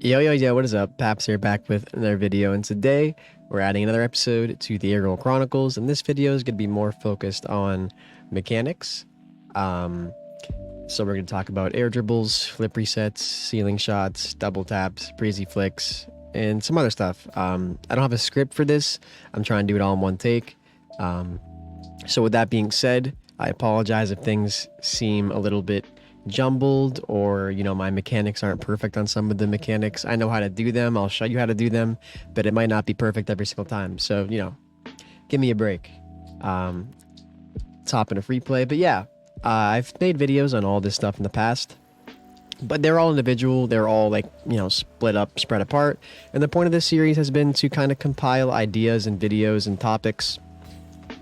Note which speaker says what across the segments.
Speaker 1: Yo, what is up? Paps here, back with another video, and today we're adding another episode to the Aerial Chronicles, and this video is going to be more focused on mechanics. So we're going to talk about air dribbles, flip resets, ceiling shots, double taps, breezy flicks, and some other stuff. I don't have a script for this. I'm trying to do it all in one take. So with that being said, I apologize if things seem a little bit jumbled, or my mechanics aren't perfect on some of the mechanics. I know how to do them, I'll show you how to do them, but it might not be perfect every single time, so give me a break. Let's hop in a free play. But yeah, I've made videos on all this stuff in the past, but they're all individual. They're all split up, spread apart, and the point of this series has been to kind of compile ideas and videos and topics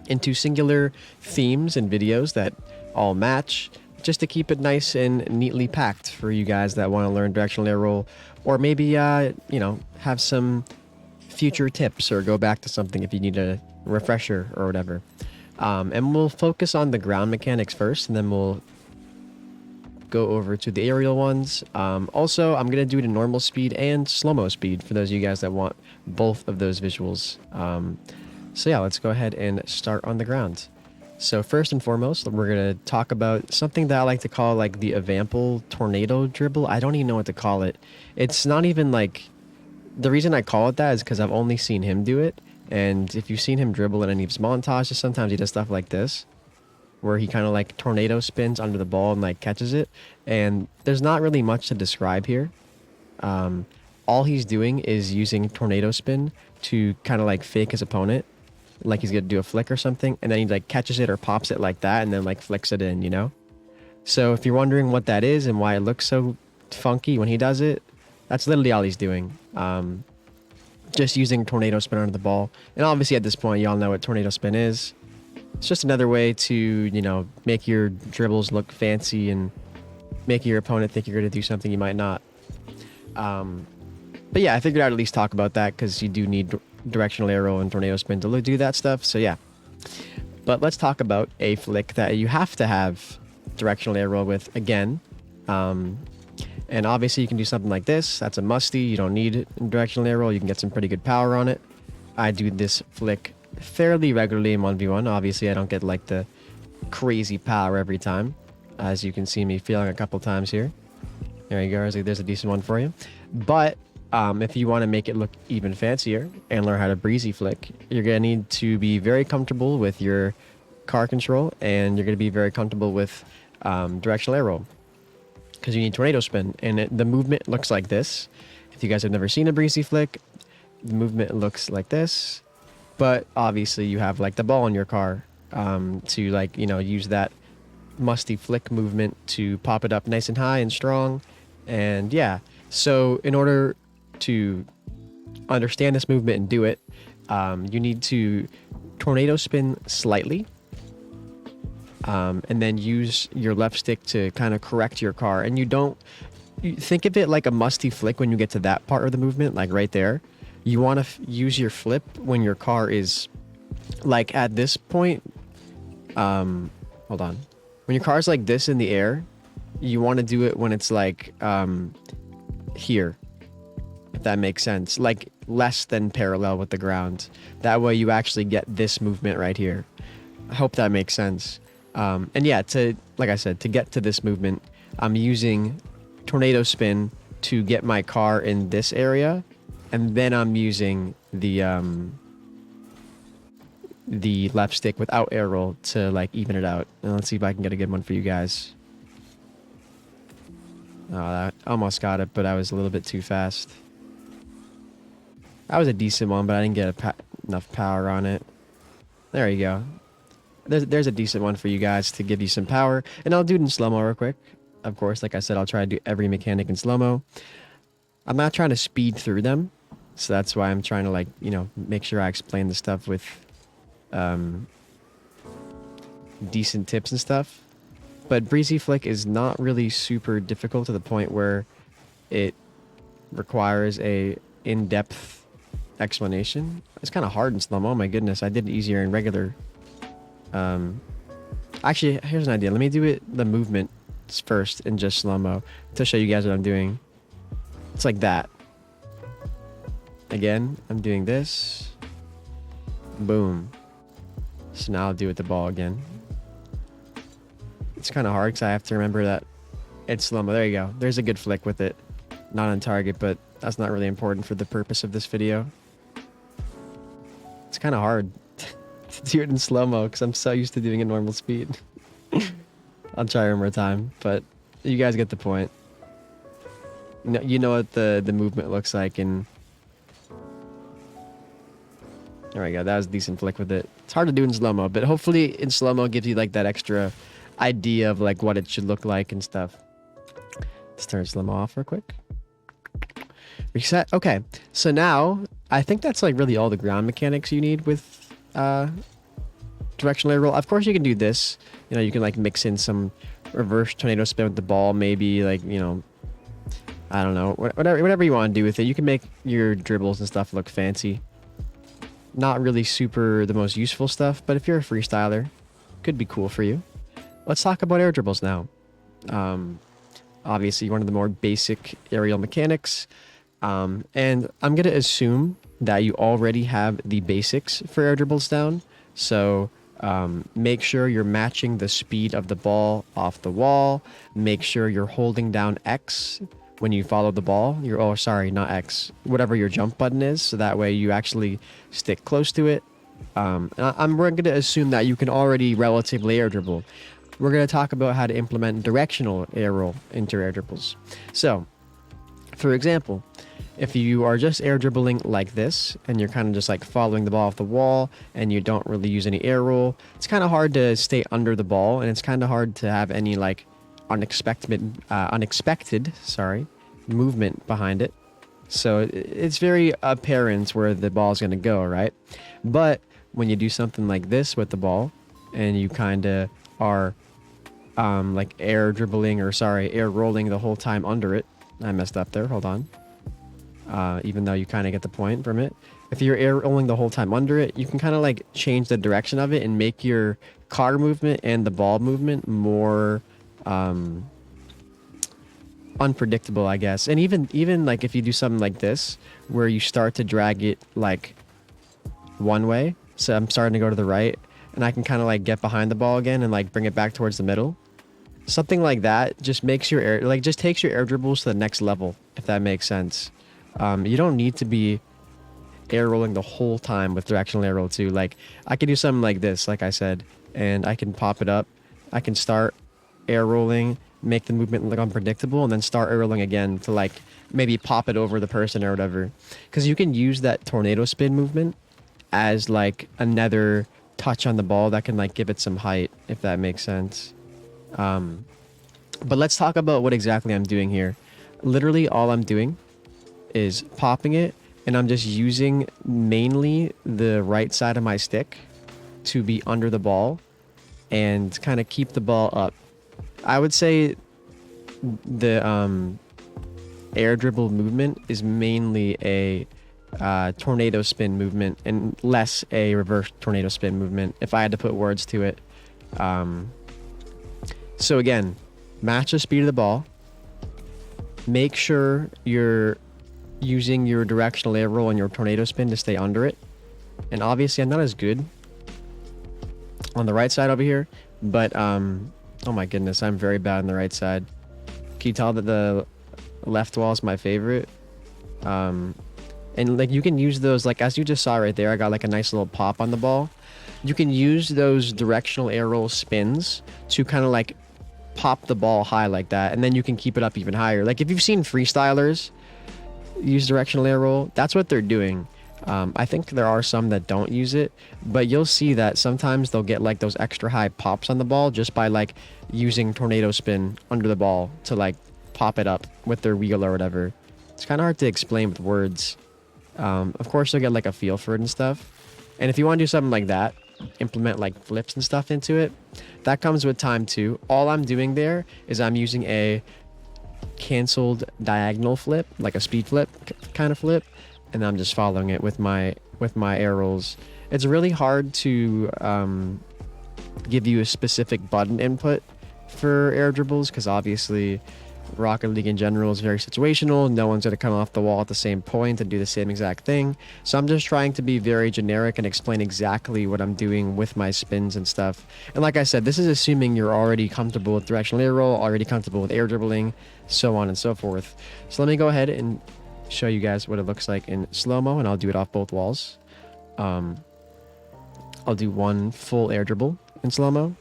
Speaker 1: into singular themes and videos that all match, just to keep it nice and neatly packed for you guys that want to learn directional air roll, or maybe have some future tips, or go back to something if you need a refresher or whatever. And we'll focus on the ground mechanics first, and then we'll go over to the aerial ones. Also, I'm gonna do it in normal speed and slow-mo speed for those of you guys that want both of those visuals. So yeah, let's go ahead and start on the ground. So first and foremost, we're going to talk about something that I like to call like the Evample tornado dribble. I don't even know what to call it. It's not even like, the reason I call it that is because I've only seen him do it. And if you've seen him dribble in any of his montages, sometimes he does stuff like this, where he kind of like tornado spins under the ball and like catches it. And there's not really much to describe here. All he's doing is using tornado spin to kind of like fake his opponent, like he's gonna do a flick or something, and then he like catches it or pops it like that, and then like flicks it in. So if you're wondering what that is and why it looks so funky when he does it, that's literally all he's doing. Just using tornado spin under the ball. And obviously at this point, y'all know what tornado spin is. It's just another way to make your dribbles look fancy and make your opponent think you're gonna do something you might not. But yeah, I figured I'd at least talk about that, because you do need directional arrow and tornado spin to do that stuff. So yeah, but let's talk about a flick that you have to have directional arrow with again. And obviously you can do something like this. That's a musty. You don't need directional arrow. You can get some pretty good power on it. I do this flick fairly regularly in 1v1. Obviously I don't get like the crazy power every time, as you can see me feeling a couple times here. There you go. There's a decent one for you. But if you want to make it look even fancier and learn how to breezy flick, you're going to need to be very comfortable with your car control, and you're going to be very comfortable with directional arrow, because you need tornado spin. And the movement looks like this. If you guys have never seen a breezy flick, the movement looks like this. But obviously you have like the ball in your car to like, use that musty flick movement to pop it up nice and high and strong. And yeah, so in order to understand this movement and do it, you need to tornado spin slightly, and then use your left stick to kind of correct your car. And you think of it like a musty flick when you get to that part of the movement, like right there. You want to use your flip when your car is like at this point. Hold on. When your car's like this in the air, you want to do it when it's like here, if that makes sense, like less than parallel with the ground. That way you actually get this movement right here. I hope that makes sense. And yeah, like I said, to get to this movement, I'm using tornado spin to get my car in this area, and then I'm using the left stick without air roll to like even it out. And let's see if I can get a good one for you guys. Oh, that almost got it, but I was a little bit too fast. That was a decent one, but I didn't get enough power on it. There you go. There's a decent one for you guys to give you some power. And I'll do it in slow-mo real quick. Of course, like I said, I'll try to do every mechanic in slow-mo. I'm not trying to speed through them, so that's why I'm trying to like, make sure I explain the stuff with decent tips and stuff. But breezy flick is not really super difficult to the point where it requires a in-depth explanation. It's kind of hard in slow-mo. Oh my goodness, I did it easier in regular. Actually, here's an idea. Let me do the movement first in just slow-mo to show you guys what I'm doing. It's like that. Again, I'm doing this. Boom. So now I'll do it with the ball again. It's kind of hard because I have to remember that it's slow-mo. There you go. There's a good flick with it. Not on target, but that's not really important for the purpose of this video. It's kind of hard to do it in slow-mo because I'm so used to doing it normal speed. I'll try one more time, but you guys get the point. You know what the movement looks like, and there we go. That was a decent flick with it. It's hard to do in slow-mo, but hopefully in slow-mo gives you like that extra idea of like what it should look like and stuff. Let's turn slow-mo off real quick. Reset. Okay, so now I think that's like really all the ground mechanics you need with directional air roll. Of course, you can do this. You know, you can like mix in some reverse tornado spin with the ball, maybe like, you know, I don't know, whatever you want to do with it. You can make your dribbles and stuff look fancy. Not really super the most useful stuff, but if you're a freestyler, could be cool for you. Let's talk about air dribbles now. Obviously, one of the more basic aerial mechanics. And I'm going to assume that you already have the basics for air dribbles down. So make sure you're matching the speed of the ball off the wall. Make sure you're holding down X when you follow the ball. Oh, sorry, not X. Whatever your jump button is. So that way you actually stick close to it. We're going to assume that you can already relatively air dribble. We're going to talk about how to implement directional air roll into air dribbles. So, for example, if you are just air dribbling like this and you're kind of just like following the ball off the wall and you don't really use any air roll, it's kind of hard to stay under the ball, and it's kind of hard to have any like unexpected movement behind it. So it's very apparent where the ball is going to go, right? But when you do something like this with the ball and you kind of are like air rolling the whole time under it. I messed up there, hold on. Even though you kind of get the point from it. If you're air rolling the whole time under it, you can kind of like change the direction of it and make your car movement and the ball movement more unpredictable, I guess. And even like if you do something like this where you start to drag it like one way, so I'm starting to go to the right and I can kind of like get behind the ball again and like bring it back towards the middle. Something like that just makes your air, like just takes your air dribbles to the next level, if that makes sense. You don't need to be air rolling the whole time with directional air roll too. Like I could do something like this, like I said, and I can pop it up. I can start air rolling, make the movement look unpredictable, and then start air rolling again to like maybe pop it over the person or whatever. Because you can use that tornado spin movement as like another touch on the ball that can like give it some height, if that makes sense. But let's talk about what exactly I'm doing here. Literally all I'm doing is popping it, and I'm just using mainly the right side of my stick to be under the ball and kind of keep the ball up. I would say the air dribble movement is mainly a tornado spin movement and less a reverse tornado spin movement, if I had to put words to it. So again, match the speed of the ball. Make sure you're using your directional air roll and your tornado spin to stay under it. And obviously I'm not as good on the right side over here, but oh my goodness, I'm very bad on the right side. Can you tell that the left wall is my favorite? And like you can use those, like as you just saw right there, I got like a nice little pop on the ball. You can use those directional air roll spins to kind of like pop the ball high like that, and then you can keep it up even higher. Like if you've seen freestylers use directional air roll, that's what they're doing. I think there are some that don't use it, but you'll see that sometimes they'll get like those extra high pops on the ball just by like using tornado spin under the ball to like pop it up with their wheel or whatever. It's kind of hard to explain with words. Of course you'll get like a feel for it and stuff. And if you want to do something like that, implement like flips and stuff into it, that comes with time too. All I'm doing there is I'm using a canceled diagonal flip, like a speed flip kind of flip, and I'm just following it with my air rolls. It's really hard to give you a specific button input for air dribbles because obviously Rocket League in general is very situational. No one's going to come off the wall at the same point and do the same exact thing. So I'm just trying to be very generic and explain exactly what I'm doing with my spins and stuff. And like I said, this is assuming you're already comfortable with directional air roll, already comfortable with air dribbling, so on and so forth. So let me go ahead and show you guys what it looks like in slow-mo, and I'll do it off both walls. I'll do one full air dribble in slow-mo.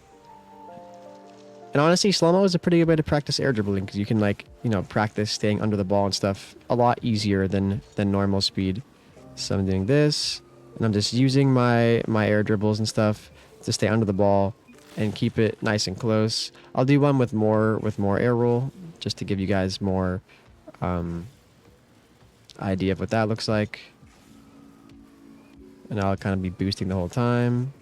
Speaker 1: And honestly, slow-mo is a pretty good way to practice air dribbling because you can, like, you know, practice staying under the ball and stuff a lot easier than normal speed. So I'm doing this, and I'm just using my air dribbles and stuff to stay under the ball and keep it nice and close. I'll do one with more air roll just to give you guys more idea of what that looks like. And I'll kind of be boosting the whole time.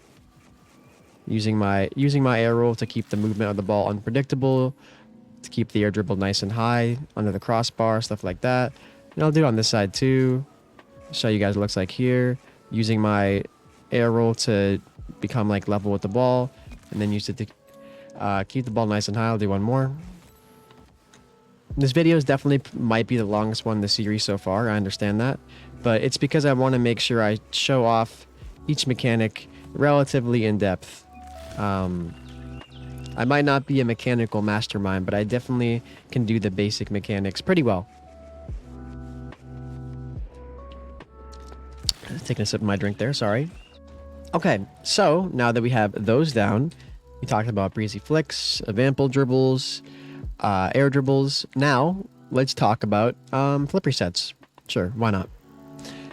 Speaker 1: Using my air roll to keep the movement of the ball unpredictable, to keep the air dribble nice and high under the crossbar, stuff like that. And I'll do it on this side too. Show you guys what it looks like here. Using my air roll to become like level with the ball, and then use it to keep the ball nice and high. I'll do one more. This video is definitely might be the longest one in the series so far. I understand that, but it's because I want to make sure I show off each mechanic relatively in depth. I might not be a mechanical mastermind, but I definitely can do the basic mechanics pretty well. Taking a sip of my drink there, sorry. Okay, so now that we have those down, we talked about breezy flicks, evample dribbles, air dribbles. Now, let's talk about flip resets. Sure, why not?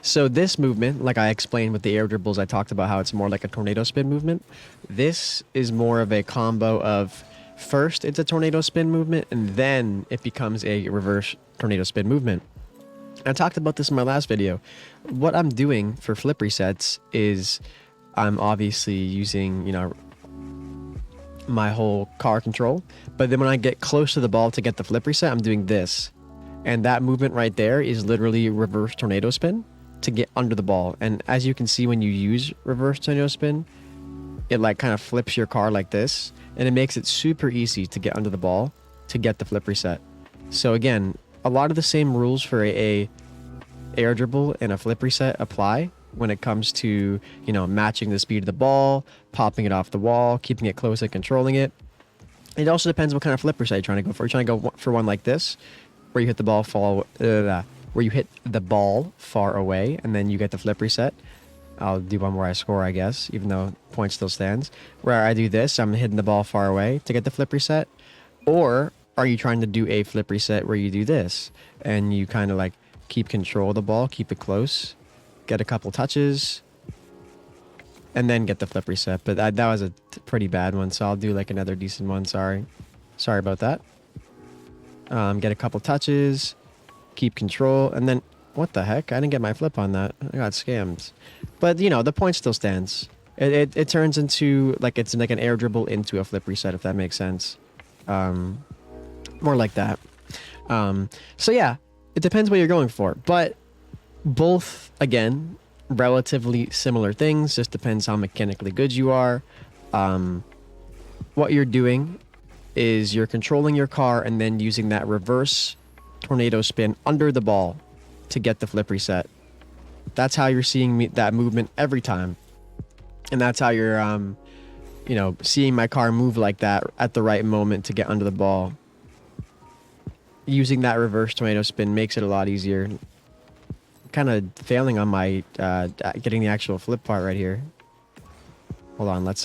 Speaker 1: So this movement, like I explained with the air dribbles, I talked about how it's more like a tornado spin movement. This is more of a combo of first it's a tornado spin movement and then it becomes a reverse tornado spin movement. I talked about this in my last video. What I'm doing for flip resets is I'm obviously using, you know, my whole car control, but then when I get close to the ball to get the flip reset, I'm doing this. And that movement right there is literally reverse tornado spin to get under the ball. And as you can see, when you use reverse tornado spin, it like kind of flips your car like this, and it makes it super easy to get under the ball to get the flip reset. So again, a lot of the same rules for a air dribble and a flip reset apply when it comes to, you know, matching the speed of the ball, popping it off the wall, keeping it close and controlling it. It also depends what kind of flip reset you're trying to go for. You're trying to go for one like this, where you hit the ball where you hit the ball far away and then you get the flip reset. I'll do one where I score, I guess, even though point still stands. Where I do this, I'm hitting the ball far away to get the flip reset. Or are you trying to do a flip reset where you do this and you kind of like keep control of the ball, keep it close, get a couple touches, and then get the flip reset? But that was a pretty bad one, so I'll do like another decent one. Sorry about that. Get a couple touches, keep control, and then what the heck? I didn't get my flip on that. I got scammed. But you know, the point still stands. It turns into like it's like an air dribble into a flip reset, if that makes sense. More like that. So yeah, it depends what you're going for, but both, again, relatively similar things. Just depends how mechanically good you are. What you're doing is you're controlling your car and then using that reverse tornado spin under the ball to get the flip reset. That's how you're seeing that movement every time, and that's how you're you know, seeing my car move like that at the right moment to get under the ball. Using that reverse tornado spin makes it a lot easier. Kind of failing on my getting the actual flip part right here. Hold on, let's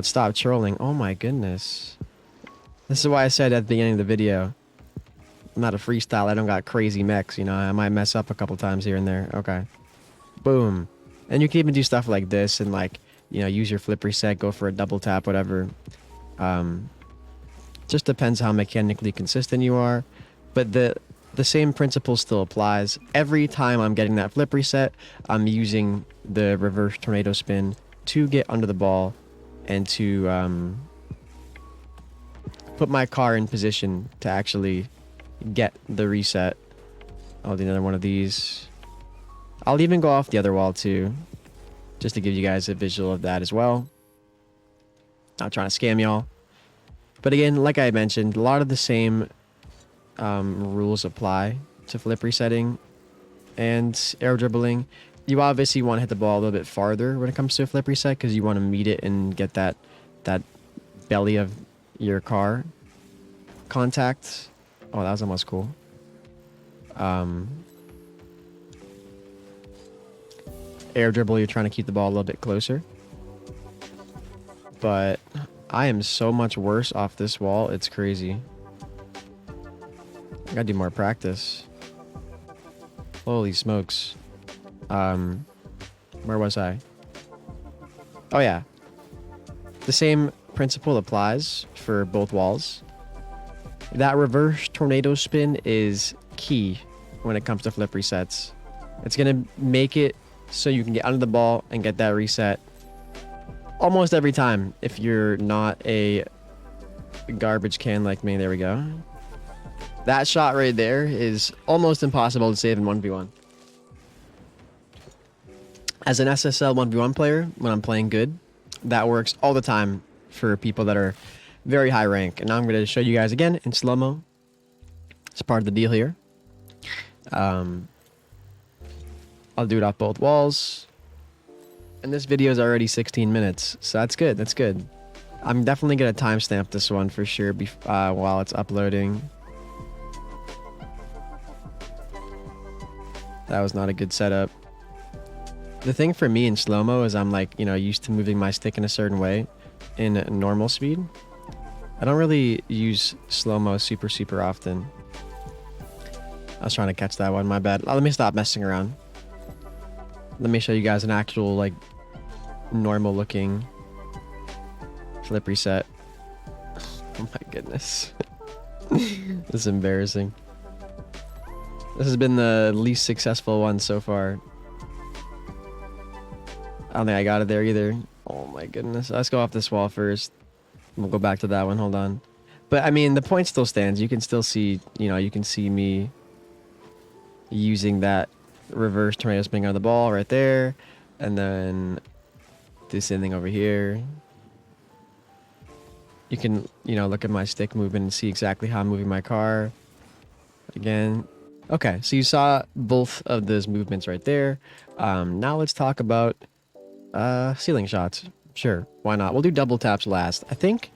Speaker 1: stop trolling. Oh my goodness. This is why I said at the beginning of the video, I'm not a freestyle. I don't got crazy mechs, you know. I might mess up a couple times here and there. Okay. Boom. And you can even do stuff like this and, like, you know, use your flip reset, go for a double tap, whatever. Just depends how mechanically consistent you are. But the same principle still applies. Every time I'm getting that flip reset, I'm using the reverse tornado spin to get under the ball and to put my car in position to actually get the reset. I'll do another one of these. I'll even go off the other wall too, just to give you guys a visual of that as well. Not trying to scam y'all. But again, like I mentioned, a lot of the same rules apply to flip resetting and air dribbling. You obviously want to hit the ball a little bit farther when it comes to a flip reset because you want to meet it and get that belly of your car contact. Oh, that was almost cool. Air dribble, you're trying to keep the ball a little bit closer. But I am so much worse off this wall. It's crazy. I gotta do more practice. Holy smokes. Where was I? Oh yeah. The same principle applies for both walls. That reverse tornado spin is key when it comes to flip resets. It's gonna make it so you can get under the ball and get that reset almost every time if you're not a garbage can like me. There we go. That shot right there is almost impossible to save in 1v1. As an SSL 1v1 player, when I'm playing good, that works all the time for people that are very high rank. And now I'm going to show you guys again in slow-mo. It's part of the deal here. I'll do it off both walls. And this video is already 16 minutes, so that's good. That's good. I'm definitely going to timestamp this one for sure while it's uploading. That was not a good setup. The thing for me in slow-mo is I'm like, used to moving my stick in a certain way in normal speed. I don't really use slow-mo super often. I was trying to catch that one, my bad. Let me stop messing around. Let me show you guys an actual, like, normal looking flip reset. Oh my goodness. This is embarrassing. This has been the least successful one so far. I don't think I got it there either. Oh my goodness. Let's go off this wall first. We'll go back to that one. Hold on. But I mean, the point still stands. You can still see, you can see me using that reverse tornado spin on the ball right there. And then do the same thing over here. You can, look at my stick movement and see exactly how I'm moving my car. Again. Okay, so you saw both of those movements right there. Now let's talk about ceiling shots. Sure, why not? We'll do double taps last, I think.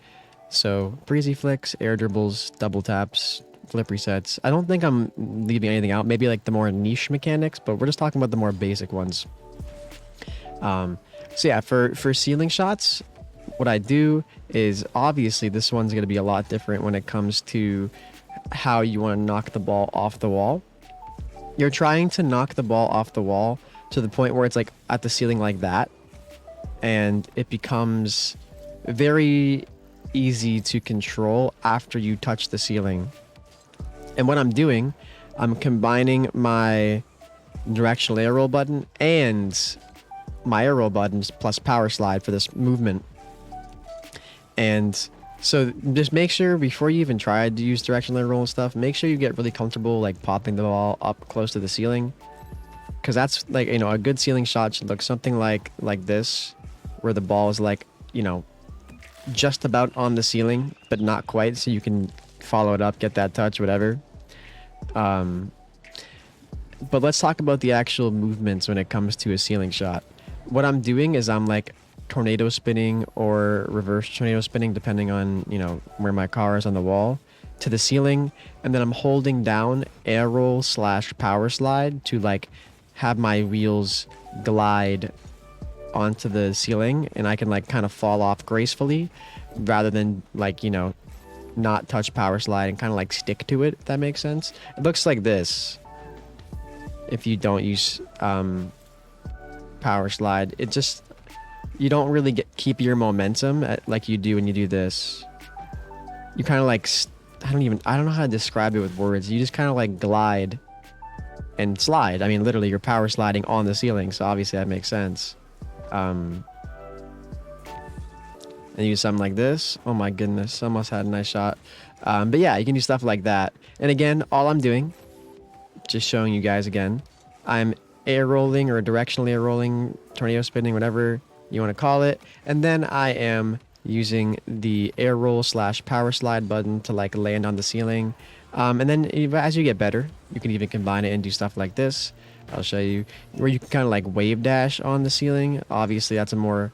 Speaker 1: So, breezy flicks, air dribbles, double taps, flip resets. I don't think I'm leaving anything out. Maybe like the more niche mechanics, but we're just talking about the more basic ones. So yeah, for ceiling shots, what I do is obviously this one's going to be a lot different when it comes to how you want to knock the ball off the wall. You're trying to knock the ball off the wall to the point where it's like at the ceiling like that, and it becomes very easy to control after you touch the ceiling. And what I'm doing, I'm combining my directional air roll button and my air roll buttons plus power slide for this movement. And so just make sure before you even try to use directional air roll and stuff, make sure you get really comfortable like popping the ball up close to the ceiling. Because that's like, a good ceiling shot should look something like this, where the ball is like, just about on the ceiling, but not quite, so you can follow it up, get that touch, whatever. But let's talk about the actual movements when it comes to a ceiling shot. What I'm doing is I'm like tornado spinning or reverse tornado spinning, depending on, where my car is on the wall, to the ceiling. And then I'm holding down air roll / power slide to like have my wheels glide onto the ceiling, and I can like kind of fall off gracefully rather than like, not touch power slide and kind of like stick to it, if that makes sense. It looks like this if you don't use power slide. It just, you don't really keep your momentum like you do when you do this. You kind of like, I don't know how to describe it with words. You just kind of like glide and slide. I mean, literally you're power sliding on the ceiling, so obviously that makes sense. And use something like this. Oh my goodness, almost had a nice shot. But yeah, you can do stuff like that. And again, all I'm doing, just showing you guys again, I'm air rolling or directional air rolling, tornado spinning, whatever you want to call it. And then I am using the air roll / power slide button to like land on the ceiling. And then as you get better, you can even combine it and do stuff like this. I'll show you where you can kind of like wave dash on the ceiling. Obviously, that's a more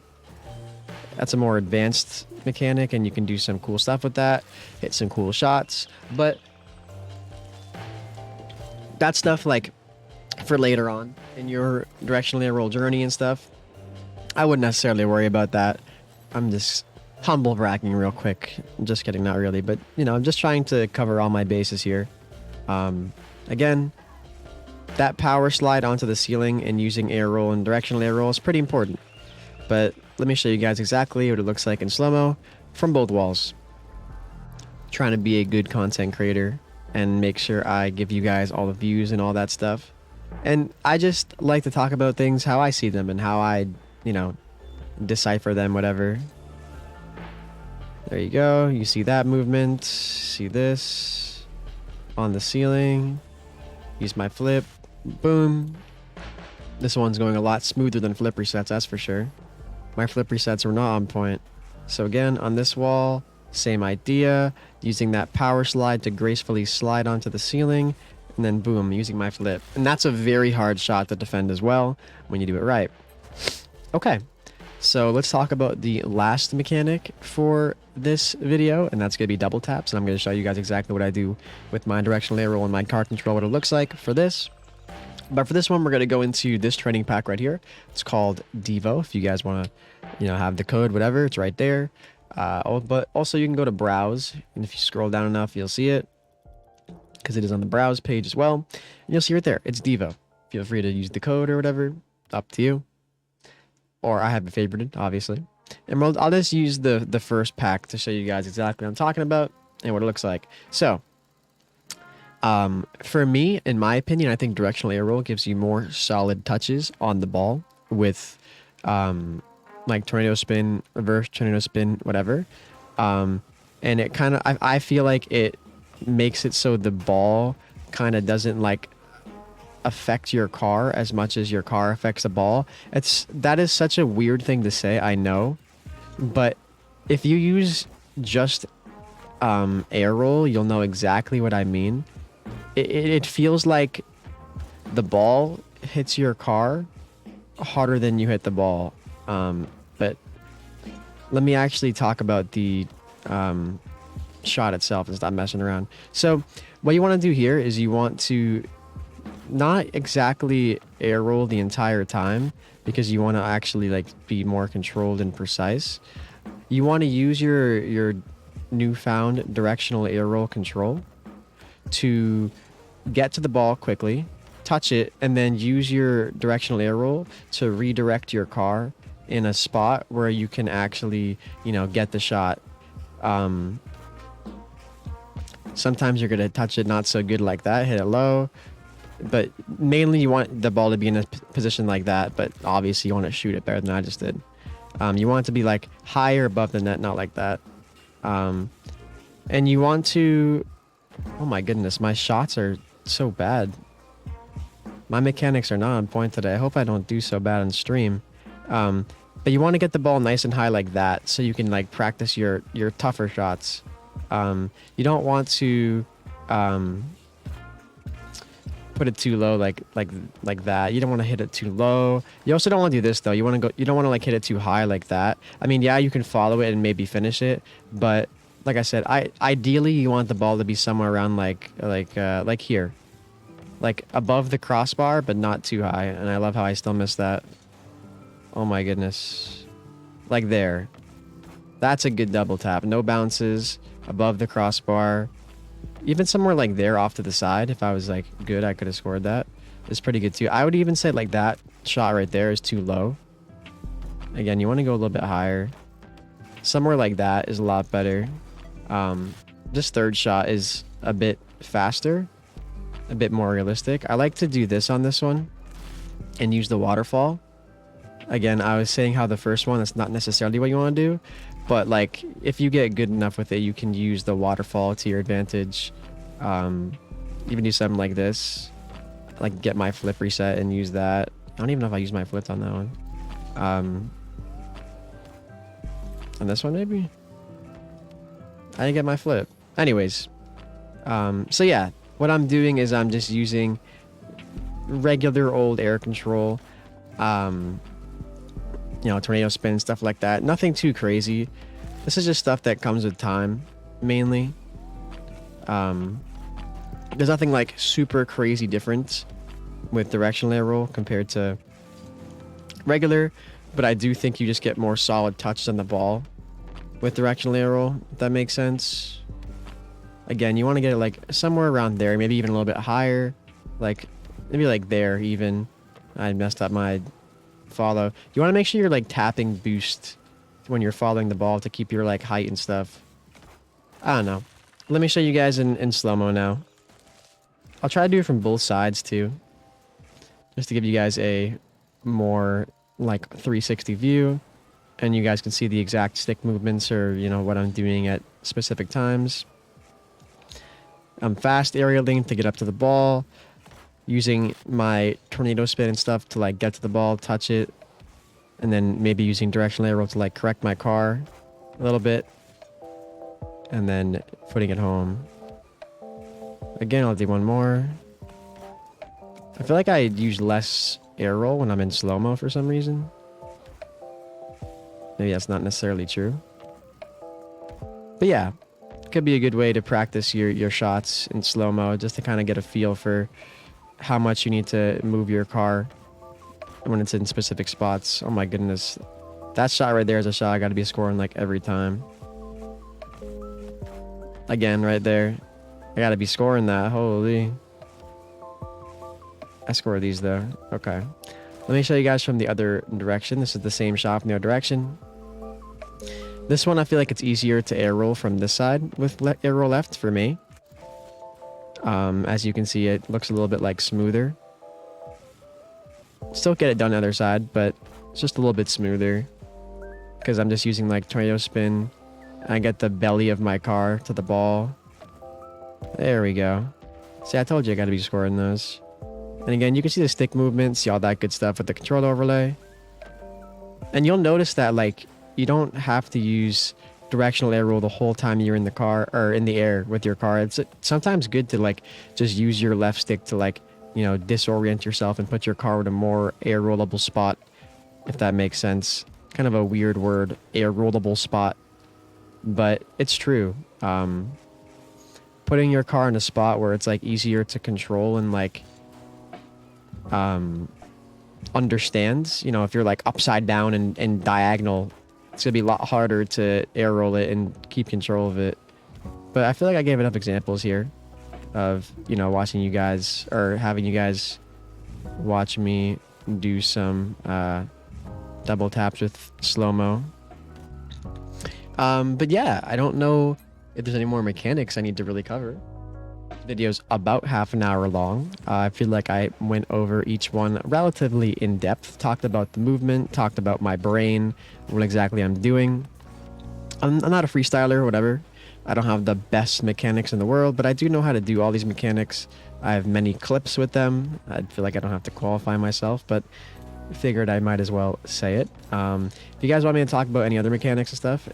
Speaker 1: advanced mechanic, and you can do some cool stuff with that, hit some cool shots. But that stuff like for later on in your directional air roll journey and stuff, I wouldn't necessarily worry about that. I'm just humble bragging real quick. Just kidding, not really, but you know, I'm just trying to cover all my bases here. Again, that power slide onto the ceiling and using air roll and directional air roll is pretty important. But let me show you guys exactly what it looks like in slow-mo from both walls. Trying to be a good content creator and make sure I give you guys all the views and all that stuff. And I just like to talk about things how I see them and how I, you know, decipher them, whatever. There you go. You see that movement. See this on the ceiling. Use my flip. Boom. This one's going a lot smoother than flip resets, that's for sure. My flip resets were not on point. So again, on this wall, same idea. Using that power slide to gracefully slide onto the ceiling. And then boom, using my flip. And that's a very hard shot to defend as well when you do it right. Okay. So let's talk about the last mechanic for this video, and that's going to be double taps. And I'm going to show you guys exactly what I do with my directional air roll and my card control, what it looks like for this. But for this one, we're going to go into this training pack right here. It's called Devo. If you guys want to, you know, have the code, whatever, it's right there. But also you can go to browse, and if you scroll down enough, you'll see it, because it is on the browse page as well. And you'll see right there, it's Devo. Feel free to use the code or whatever, up to you. Or I have it favorited, obviously. And I'll just use the first pack to show you guys exactly what I'm talking about and what it looks like. So, for me, in my opinion, I think directional air roll gives you more solid touches on the ball with, like tornado spin, reverse tornado spin, whatever. And it kind of, I feel like it makes it so the ball kind of doesn't like affect your car as much as your car affects the ball. That is such a weird thing to say, I know, but if you use just air roll, you'll know exactly what I mean. It feels like the ball hits your car harder than you hit the ball. But let me actually talk about the shot itself and stop messing around. So what you want to do here is you want to not exactly air roll the entire time, because you want to actually like be more controlled and precise. You want to use your newfound directional air roll control to get to the ball quickly, touch it, and then use your directional air roll to redirect your car in a spot where you can actually, you know, get the shot. Sometimes you're gonna touch it not so good like that, hit it low. But mainly you want the ball to be in a position like that, but obviously you want to shoot it better than I just did. You want it to be like higher above the net, not like that. And you want to... Oh my goodness, my shots are so bad. My mechanics are not on point today. I hope I don't do so bad on stream. But you want to get the ball nice and high like that, so you can like practice your tougher shots. You don't want to... put it too low like that. You don't want to hit it too low. You also don't want to do this though. You don't want to like hit it too high like that. I mean, yeah, you can follow it and maybe finish it, but like I said, ideally you want the ball to be somewhere around like here, like above the crossbar, but not too high. And I love how I still missed that. Oh my goodness, like there. That's a good double tap. No bounces, above the crossbar. Even somewhere like there off to the side, if I was like good, I could have scored that. It's pretty good too. I would even say like that shot right there is too low. Again, you want to go a little bit higher. Somewhere like that is a lot better. This third shot is a bit faster, a bit more realistic. I like to do this on this one and use the waterfall. Again, I was saying how the first one, that's not necessarily what you want to do. But like, if you get good enough with it, you can use the waterfall to your advantage. Even do something like this, like get my flip reset and use that. I don't even know if I use my flips on that one. On this one, maybe? I didn't get my flip. Anyways, so yeah, what I'm doing is I'm just using regular old air control, tornado spin, stuff like that. Nothing too crazy. This is just stuff that comes with time, mainly. There's nothing like super crazy different with directional air roll compared to regular, but I do think you just get more solid touches on the ball with directional air roll, if that makes sense. Again, you want to get it like somewhere around there, maybe even a little bit higher, like maybe like there even. I messed up my follow. You want to make sure you're like tapping boost when you're following the ball to keep your like height and stuff. I don't know. Let me show you guys in slow-mo now. I'll try to do it from both sides too, just to give you guys a more like 360 view, and you guys can see the exact stick movements, or what I'm doing at specific times. I'm fast aerialing to get up to the ball, using my tornado spin and stuff to like get to the ball, touch it, and then maybe using directional air roll to like correct my car a little bit, and then putting it home. Again, I'll do one more. I feel like I use less air roll when I'm in slow-mo for some reason. Maybe that's not necessarily true. But yeah, it could be a good way to practice your shots in slow-mo, just to kind of get a feel for how much you need to move your car when it's in specific spots. Oh my goodness. That shot right there is a shot I got to be scoring like every time. Again, right there. I got to be scoring that. Holy. I score these though. Okay. Let me show you guys from the other direction. This is the same shot from the other direction. This one, I feel like it's easier to air roll from this side with air roll left for me. As you can see, it looks a little bit like smoother. Still get it done the other side, but it's just a little bit smoother because I'm just using like tornado spin. I get the belly of my car to the ball. There we go. See, I told you I got to be scoring those. And again, you can see the stick movements, see all that good stuff with the control overlay. And you'll notice that like you don't have to use directional air roll the whole time you're in the car or in the air with your car. It's sometimes good to like just use your left stick to like, disorient yourself and put your car in a more air rollable spot, if that makes sense. Kind of a weird word, air rollable spot, but it's true. Putting your car in a spot where it's like easier to control and like understands, if you're like upside down and diagonal, it's gonna be a lot harder to air roll it and keep control of it. But I feel like I gave enough examples here of watching you guys, or having you guys watch me do some double taps with slow-mo. But yeah, I don't know if there's any more mechanics I need to really cover. Video's about half an hour long. I feel like I went over each one relatively in depth, talked about the movement, talked about my brain, what exactly I'm doing. I'm not a freestyler or whatever. I don't have the best mechanics in the world, but I do know how to do all these mechanics. I have many clips with them. I feel like I don't have to qualify myself, but figured I might as well say it. If you guys want me to talk about any other mechanics and stuff,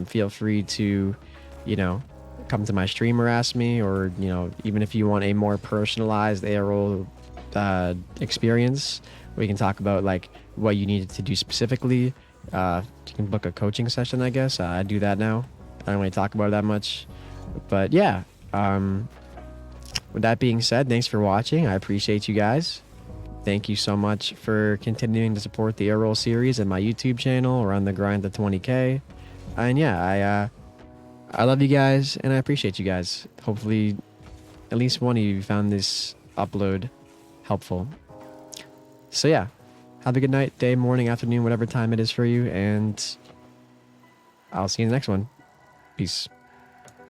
Speaker 1: feel free to, come to my stream or ask me, or even if you want a more personalized air roll experience, we can talk about like what you needed to do specifically. You can book a coaching session, I guess. I do that now. I don't really talk about it that much, but yeah. With that being said, thanks for watching. I appreciate you guys. Thank you so much for continuing to support the air roll series and my YouTube channel. We're on the grind to 20K, and yeah, I love you guys, and I appreciate you guys. Hopefully, at least one of you found this upload helpful. So yeah, have a good night, day, morning, afternoon, whatever time it is for you, and I'll see you in the next one. Peace.